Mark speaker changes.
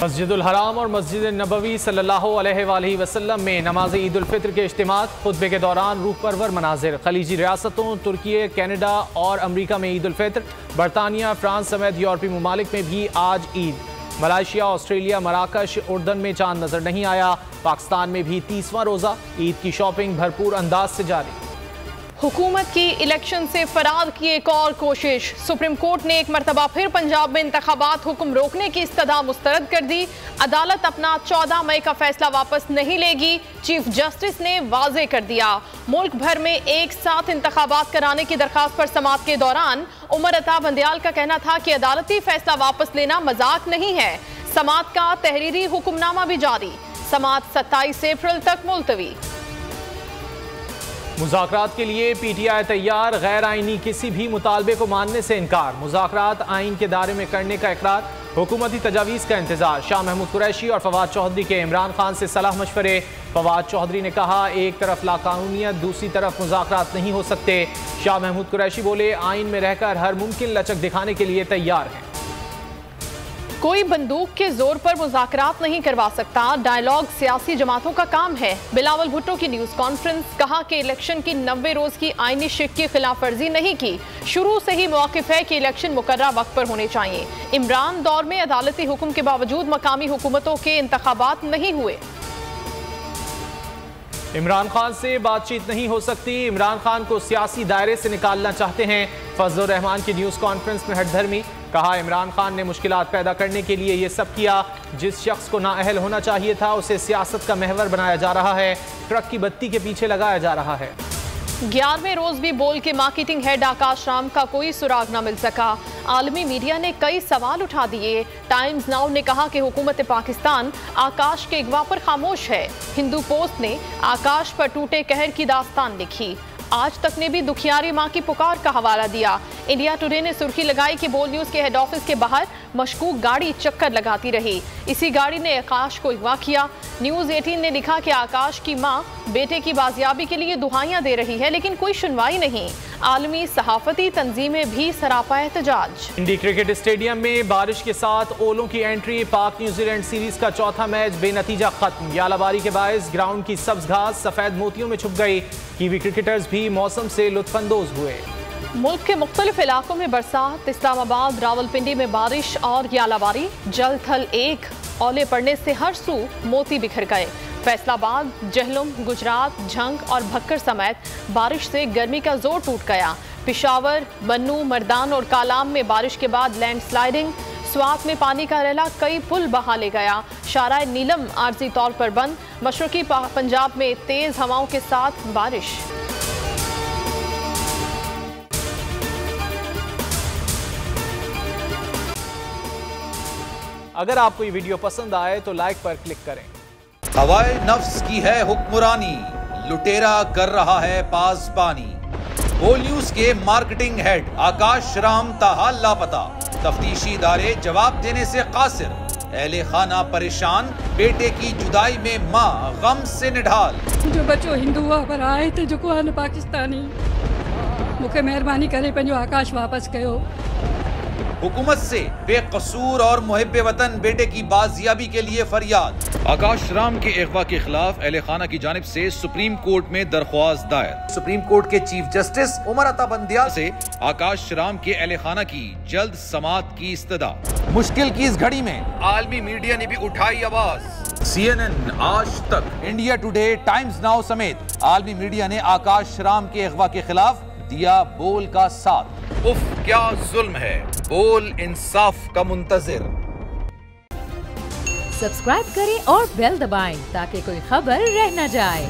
Speaker 1: मस्जिदुल हराम और मस्जिद नबवी सल्लल्लाहु अलैहि वसल्लम में नमाज ईद उल फित्र के इज्तिमात खुतबे के दौरान रूह परवर मनाजिर। खलीजी रियासतों तुर्की, कनाडा और अमरीका में ईद उल फित्र। बरतानिया, फ्रांस समेत यूरोपीय ममालिक में भी आज ईद। मलाइशिया, ऑस्ट्रेलिया, मराकश, उर्दन में चांद नजर नहीं आया। पाकिस्तान में भी 30वां रोजा। ईद की शॉपिंग भरपूर अंदाज से जारी।
Speaker 2: हुकूमत की इलेक्शन से फरार की एक और कोशिश। सुप्रीम कोर्ट ने एक मरतबा फिर पंजाब में इंतखाबात हुक्म रोकने की इस्तदा मुस्तरद कर दी। अदालत अपना 14 मई का फैसला वापस नहीं लेगी, चीफ जस्टिस ने वाजे कर दिया। मुल्क भर में एक साथ इंतखाबात कराने की दरखास्त पर समाअत के दौरान उमर अता बंदयाल का कहना था कि अदालती फैसला वापस लेना मजाक नहीं है। समाअत का तहरीरी हुक्मनामा भी जारी। समाअत 27 अप्रैल तक मुलतवी।
Speaker 1: मुज़ाकरात के लिए पीटीआई तैयार। गैर आईनी किसी भी मुतालबे को मानने से इनकार। मुज़ाकरात आइन के दायरे में करने का इकरार। हुकूमती तजावीज़ का इंतजार। शाह महमूद कुरैशी और फवाद चौधरी के इमरान खान से सलाह मशवरे। फवाद चौधरी ने कहा, एक तरफ लाकानूनियत, दूसरी तरफ मुज़ाकरात नहीं हो सकते। शाह महमूद कुरैशी बोले, आइन में रहकर हर मुमकिन लचक दिखाने के लिए तैयार हैं।
Speaker 2: कोई बंदूक के जोर पर मुज़ाकरात नहीं करवा सकता। डायलॉग सियासी जमातों का काम है। बिलावल भुट्टो की न्यूज़ कॉन्फ्रेंस। कहा कि इलेक्शन की 90 रोज की आईनी शिक की खिलाफ वर्जी नहीं की। शुरू से ही मौक़िफ़ है कि इलेक्शन मुकर्रर वक्त पर होने चाहिए। इमरान दौर में अदालती हुक्म के बावजूद मकामी हुकूमतों के इंतखाबात नहीं हुए।
Speaker 1: इमरान खान से बातचीत नहीं हो सकती। इमरान खान को सियासी दायरे से निकालना चाहते हैं। फजलुर रहमान की न्यूज़ कॉन्फ्रेंस में हठधर्मी। कहा, इमरान खान ने मुश्किलात पैदा करने के लिए ये सब किया। जिस शख्स को नाअहल होना चाहिए था उसे सियासत का महवर बनाया जा रहा है। ट्रक की बत्ती के पीछे लगाया जा रहा है।
Speaker 2: 11वें रोज भी बोल के मार्केटिंग हेड आकाश राम का कोई सुराग न मिल सका। आलमी मीडिया ने कई सवाल उठा दिए। टाइम्स नाउ ने कहा कि हुकूमत पाकिस्तान आकाश के अगवा पर खामोश है। हिंदू पोस्ट ने आकाश पर टूटे कहर की दास्तान लिखी। आज तक ने भी दुखियारी मां की पुकार का हवाला दिया। इंडिया टुडे ने सुर्खी लगाई कि बोल न्यूज के हेड ऑफिस के बाहर मशकूक गाड़ी चक्कर लगाती रही। इसी गाड़ी ने आकाश को अगवा किया। न्यूज 18 ने लिखा कि आकाश की मां बेटे की बाजियाबी के लिए दुहाइयां दे रही है, लेकिन कोई सुनवाई नहीं। आलमी सहाफती तंजीमें भी सरापा एहतजाज।
Speaker 1: इंडी क्रिकेट स्टेडियम में बारिश के साथ ओलों की एंट्री। पाक न्यूजीलैंड सीरीज का चौथा मैच बेनतीजा खत्म। यालाबारी के बायस ग्राउंड की सब्ज घास सफेद मोतियों में छुप गई। कीवी क्रिकेटर्स भी मौसम से लुत्फानंदोज हुए।
Speaker 2: मुल्क के मुख्तलिफ इलाकों में बरसात। इस्लामाबाद, रावलपिंडी में बारिश और यालाबारी। जल थल एक। ओले पड़ने से हर सू मोती बिखर गए। फैसलाबाद, जहलुम, गुजरात, झंग और भक्कर समेत बारिश से गर्मी का जोर टूट गया। पिशावर, बन्नू, मर्दान और कालाम में बारिश के बाद लैंडस्लाइडिंग। स्वात में पानी का रैला कई पुल बहा ले गया। शाराय नीलम आर्जी तौर पर बंद। मशरकी पंजाब में तेज हवाओं के साथ बारिश।
Speaker 1: अगर आपको ये वीडियो पसंद आए तो लाइक पर क्लिक करें।
Speaker 3: हवाए नफ्स की है हुक्मरानी, लुटेरा कर रहा है पासबानी। बोल न्यूज के मार्केटिंग हेड आकाश राम ताहा लापता। तफ्तीशी इदारे जवाब देने से कासिर। अहले खाना परेशान। बेटे की जुदाई में माँ गम से निढाल।
Speaker 4: जो बच्चो हिंदू पर आए थे जो को पाकिस्तानी, मुझे मेहरबानी करे पंजो आकाश वापस कयो।
Speaker 3: हुकूमत से बेकसूर और मुहिब्बे वतन बेटे की बाजियाबी के लिए फरियाद। आकाश राम के अगवा के खिलाफ अहले खाना की जानिब से सुप्रीम कोर्ट में दरख्वास्त दायर। सुप्रीम कोर्ट के चीफ जस्टिस उमर अता बंदयाल से आकाश राम के अहले खाना की जल्द समाअत की इस्तदा। मुश्किल की इस घड़ी में आलमी मीडिया ने भी उठाई आवाज। CNN, आज तक, इंडिया टुडे, टाइम्स नाउ समेत आलमी मीडिया ने आकाश राम के अगवा के खिलाफ दिया बोल का साथ। उफ, क्या जुल्म है। बोल इंसाफ का मुंतजिर।
Speaker 5: सब्सक्राइब करें और बेल दबाएं ताकि कोई खबर रह न जाए।